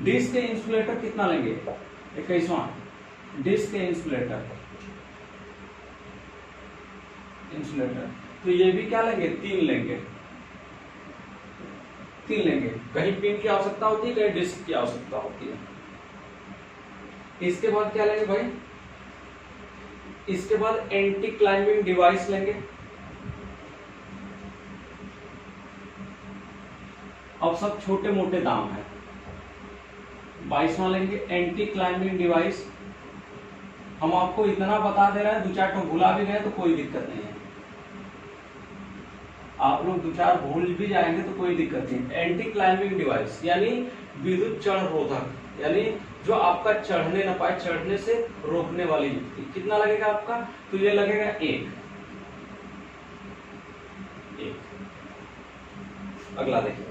डिस्क के इंसुलेटर कितना लेंगे, 21वां डिस्क के इंसुलेटर, तो ये भी क्या लेंगे 3 लेंगे, 3 लेंगे। कहीं पिन की आवश्यकता होती है, कहीं डिस्क की आवश्यकता होती है। इसके बाद क्या लेंगे भाई, इसके बाद एंटी क्लाइंबिंग डिवाइस लेंगे। अब सब छोटे मोटे दाम है। 22वां लेंगे एंटी क्लाइंबिंग डिवाइस। हम आपको इतना बता दे रहे हैं, 2-4 तो भुला भी गए तो कोई दिक्कत नहीं है, आप लोग 2-4 भूल भी जाएंगे तो कोई दिक्कत नहीं। एंटी क्लाइंबिंग डिवाइस यानी विद्युत चढ़ रोधक, यानी जो आपका चढ़ने ना पाए, चढ़ने से रोकने वाली युक्ति। कितना लगेगा आपका, तो ये लगेगा 1। अगला देखिए,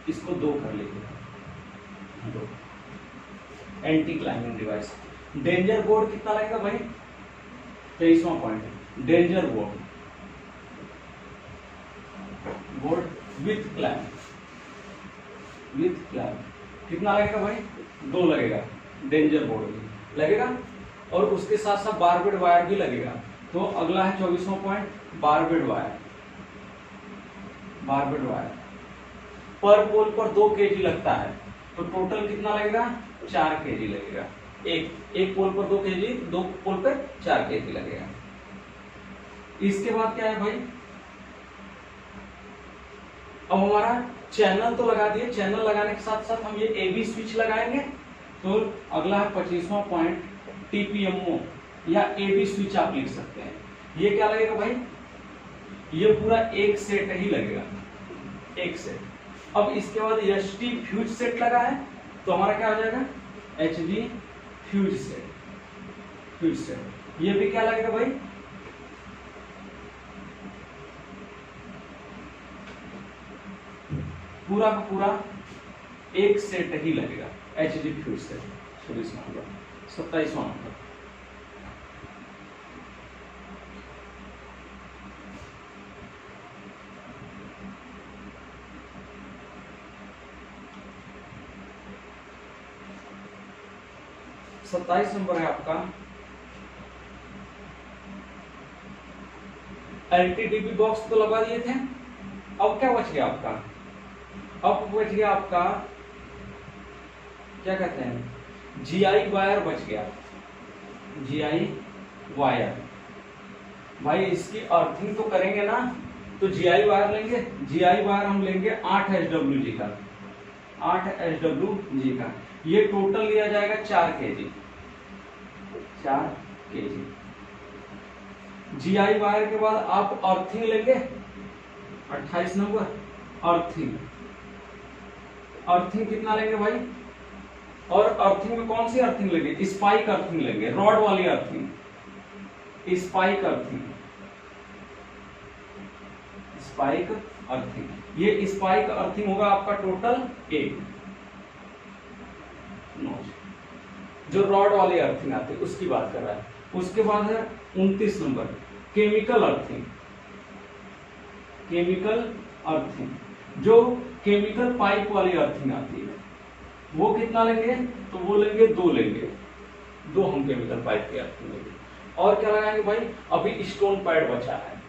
इसको 2 कर लीजिए, 2 anti climbing device. Danger board कितना लगेगा भाई, 23वां point, danger board, board with clamp, कितना लगेगा भाई, 2 लगेगा, डेंजर बोर्ड भी लगेगा, और उसके साथ साथ बारबेड वायर भी लगेगा। तो अगला है 24वां पॉइंट, बारबेड वायर। पर पोल पर 2 kg लगता है, तो टोटल कितना लगेगा, 4 kg लगेगा। एक पोल पर 2 kg, 2 पोल पर 4 kg लगेगा। इसके बाद क्या है भाई, अब हमारा चैनल तो लगा दिए, चैनल लगाने के साथ साथ हम ये एबी स्विच लगाएंगे। तो अगला है 25वां पॉइंट, टीपीएमओ या एबी स्विच आप लिख सकते हैं। ये क्या लगेगा भाई, ये पूरा एक सेट ही लगेगा, एक सेट। अब इसके बाद एचडी फ्यूज सेट लगा है, तो हमारा क्या हो जाएगा, एचडी फ्यूज सेट। ये भी क्या लगेगा भाई, पूरा का पूरा एक सेट ही लगेगा, एचडी फ्यूज सेट। 26वां नंबर, 27वां नंबर, सत्ताईस नंबर है आपका एलटीडीबी बॉक्स तो लगा दिए थे। अब क्या बच गया आपका, अब बच गया आपका क्या कहते हैं, जीआई वायर बच गया, जीआई वायर। भाई इसकी अर्थिंग तो करेंगे ना, तो जीआई वायर लेंगे। जीआई वायर हम लेंगे 8 HWG का, 8 HWG का। ये टोटल लिया जाएगा 4 kg, 4 kg। जीआई वायर के बाद आप अर्थिंग लेंगे, 28 नंबर, अर्थिंग। अर्थिंग कितना लेंगे भाई, और अर्थिंग में कौन सी अर्थिंग लेंगे, स्पाइक अर्थिंग लेंगे, रॉड वाली earthing, spike earthing, spike earthing. ये स्पाइक अर्थिंग होगा आपका टोटल 1 जो रॉड वाली अर्थिंग आती है उसकी बात कर रहा है। उसके बाद है 29 number, chemical earthing. Chemical earthing, जो केमिकल पाइप वाली अर्थिंग आती है, वो कितना लेंगे, तो वो लेंगे 2 लेंगे, 2 हम केमिकल पाइप की अर्थिंग होगी। और क्या लगाएंगे भाई, अभी स्टोन पैड बचा है,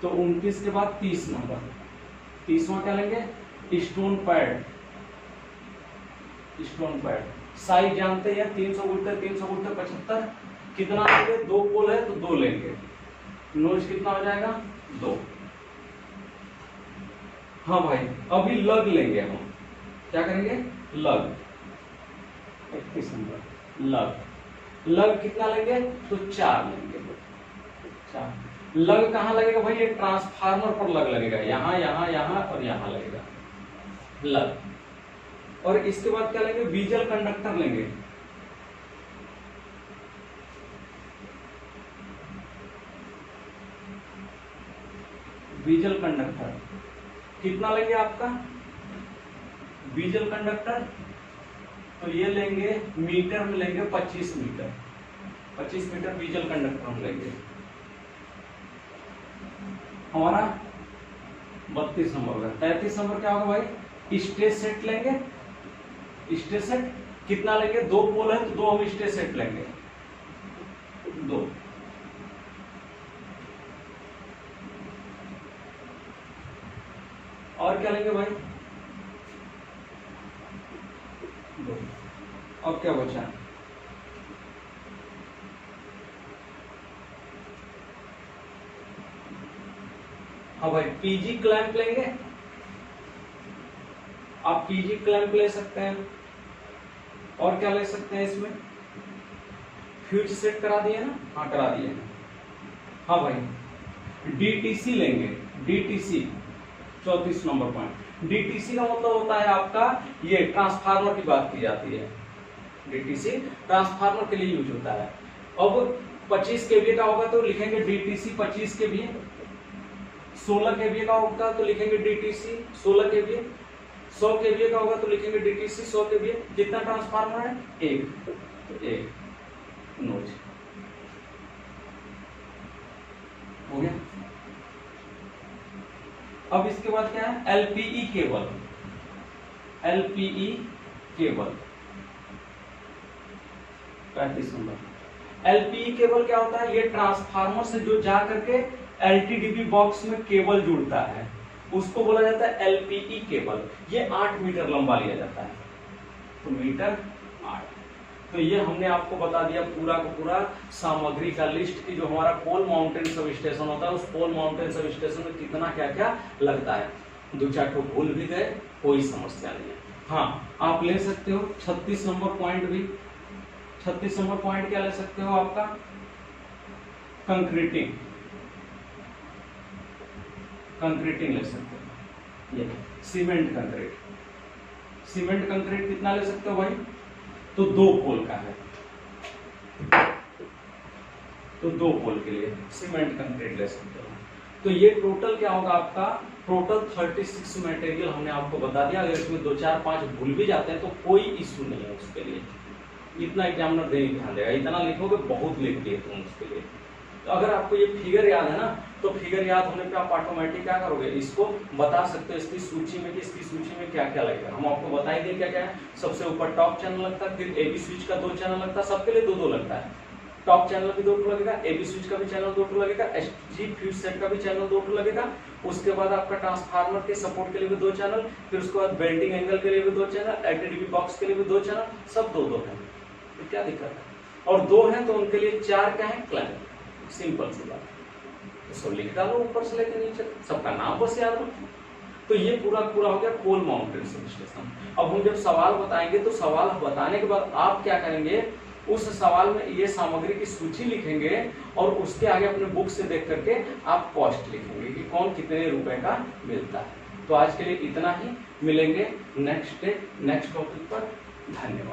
तो 29 के बाद 30 नंबर, 30वां क्या लेंगे, stone pad. Stone pad size जानते हैं 300 गुणित 300 गुणित 75, कितना लेंगे, 2 पोल है तो 2 लेंगे, नोच कितना हो जाएगा 2। हाँ भाई, अभी लग लेंगे हम, क्या करेंगे, लग 31 नंबर लग कितना लेंगे, तो 4 लेंगे, 4। लग कहाँ लगेगा भाई, ये ट्रांसफार्मर पर लग लगेगा, यहाँ यहाँ यहाँ और यहाँ लगेगा लग। और इसके बाद क्या लेंगे, बीजल कंडक्टर लेंगे, बीजल कंडक्टर कितना लेंगे आपका, बीजल कंडक्टर तो ये लेंगे मीटर में लेंगे 25 मीटर, 25 मीटर बीजल कंडक्टर हम लेंगे। हमारा 32 नंबर का। 33 नंबर क्या होगा भाई, स्टेज सेट लेंगे, स्टेज सेट कितना लेंगे, 2 पोल है तो 2 हम स्टेज सेट लेंगे, 2। और क्या लेंगे भाई, 2। अब क्या बचा, हाँ भाई पीजी क्लैंप लेंगे, आप पीजी क्लैंप ले सकते हैं। और क्या ले सकते हैं इसमें, फ्यूज सेट करा दिए ना, हाँ करा दिए। हाँ भाई डीटीसी लेंगे, डीटीसी 34 नंबर पॉइंट। डीटीसी का मतलब होता है आपका, ये ट्रांसफार्मर की बात की जाती है, डीटीसी ट्रांसफार्मर के लिए यूज होता है। अब 25 केवीए का होगा तो लिखेंगे डीटीसी 25 केवीए, 16 केवीए का होगा तो लिखेंगे डीटीसी 16 केवीए, 100 केवीए का होगा तो लिखेंगे डीटीसी 100 केवीए। कितना ट्रांसफार्मर है, 1, तो 1 नोच हो गया। अब इसके बाद क्या है, एलपीई केबल, एलपीई केबल 35 नंबर। एलपीई केबल क्या होता है, ये ट्रांसफार्मर से जो जा करके एलटीडीबी बॉक्स में केबल जुड़ता है, उसको बोला जाता है एलपीई केबल। ये 8 मीटर लंबा लिया जाता है, तो मीटर 8। तो ये हमने आपको बता दिया पूरा का पूरा सामग्री का लिस्ट की जो हमारा पोल माउंटेन सब स्टेशन होता है, उस पोल माउंटेन सब स्टेशन में कितना क्या क्या लगता है। 2-4 ठो भूल भी गए, कोई समस्या नहीं है। हाँ आप ले सकते हो 36 नंबर पॉइंट भी, 36 नंबर पॉइंट क्या ले सकते हो आपका, कंक्रीटिंग, कंक्रीटिंग ले सकते हो। ये सीमेंट कंक्रीट, सीमेंट कंक्रीट कितना ले सकते हो भाई, तो 2 पोल का है, तो 2 पोल के लिए सीमेंट कंक्रीट ले सकते हो। तो ये टोटल क्या होगा आपका, टोटल 36 मटेरियल हमने आपको बता दिया। अगर इसमें 2-4-5 भूल भी जाते हैं तो कोई इश्यू नहीं है उसके लिए, इतना एग्जामिनर देने ध्यान देगा, इतना लिखोगे बहुत लिख दिए तुम उसके लिए। तो अगर आपको ये फिगर याद है ना, तो फिगर याद होने पे आप ऑटोमेटिक क्या करोगे, इसको बता सकते हो इसकी सूची में कि इसकी सूची में क्या क्या लगेगा। हम आपको बता ही दें क्या क्या है। सबसे ऊपर टॉप चैनल लगता है, फिर एबी स्विच का 2 चैनल लगता है, सबके लिए 2-2 लगता है। टॉप चैनल भी 2 लगेगा, एबी स्विच का भी चैनल 2 लगेगा, एसजी फ्यूज सेट का भी चैनल 2 लगेगा। उसके बाद आपका ट्रांसफार्मर के सपोर्ट के लिए भी 2 चैनल, फिर उसके बाद बेल्टिंग एंगल के लिए भी 2 चैनल, एलटीडीबी बॉक्स के लिए भी 2 चैनल, सब 2-2 है। तो क्या दिक्कत है, और 2 है तो उनके लिए 4 क्या है, क्लैंप। सिंपल सी बात, इसको लिख डालो ऊपर से लेकर नीचे, सबका नाम बस याद रखो। तो ये पूरा पूरा हो गया पोल माउंटेन सब स्टेशन। अब हम जब सवाल बताएंगे तो सवाल बताने के बाद आप क्या करेंगे, उस सवाल में ये सामग्री की सूची लिखेंगे और उसके आगे अपने बुक से देख करके आप कॉस्ट लिखेंगे कि कौन कितने रुपए का मिलता है। तो आज के लिए इतना ही, मिलेंगे नेक्स्ट डे नेक्स्ट टॉपिक पर। धन्यवाद।